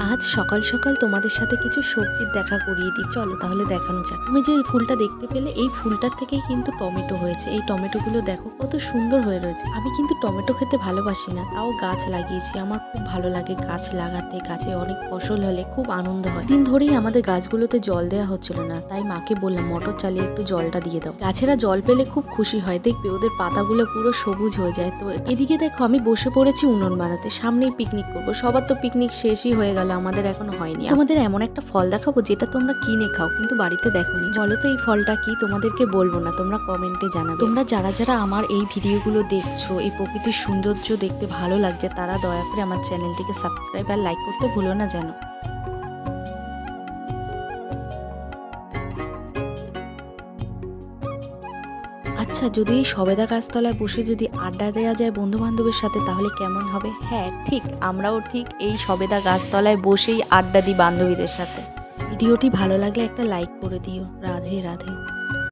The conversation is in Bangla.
আজ সকাল সকাল তোমাদের সাথে কিছু সবজির দেখা করিয়ে দিই, চলো তাহলে দেখানো যাক। তুমি যে ফুলটা দেখতে পেলে, এই ফুলটার থেকেই কিন্তু টমেটো হয়েছে। এই টমেটোগুলো দেখো কত সুন্দর হয়ে রয়েছে। আমি কিন্তু টমেটো খেতে ভালোবাসি না, তাও গাছ লাগিয়েছি। আমার খুব ভালো লাগে গাছ লাগাতে, গাছে অনেক ফসল হলে খুব আনন্দ হয়। দিন ধরেই আমাদের গাছগুলোতে জল দেওয়া হচ্ছিল না, তাই মাকে বললাম মোটর চালিয়ে একটু জলটা দিয়ে দাও। গাছেরা জল পেলে খুব খুশি হয়, দেখবে ওদের পাতাগুলো পুরো সবুজ হয়ে যায়। তো এদিকে দেখো আমি বসে পড়েছি উনুন বানাতে, সামনেই পিকনিক করবো। সবার তো পিকনিক শেষই হয়ে গেল, আমাদের এখনো হয়নি। তোমাদের এমন একটা ফল দেখাবো যেটা তোমরা কিনে খাও কিন্তু বাড়িতে দেখোনি। বলো তো এই ফলটা কি? তোমাদেরকে বলবো না, তোমরা কমেন্টে জানাবে। তোমরা যারা যারা আমার এই ভিডিওগুলো দেখছো, এই প্রকৃতির সৌন্দর্য দেখতে ভালো লাগছে, তারা দয়া করে আমার চ্যানেলটিকে সাবস্ক্রাইব আর লাইক করতে ভুলো না যেন। আচ্ছা, যদি এই সবেদা গাছতলায় বসে যদি আড্ডা দেওয়া যায় বন্ধু বান্ধবের সাথে, তাহলে কেমন হবে? হ্যাঁ ঠিক, আমরাও ঠিক এই সবেদা গাছতলায় বসেই আড্ডা দিই বান্ধবীদের সাথে। ভিডিওটি ভালো লাগলে একটা লাইক করে দিও। রাধে রাধে।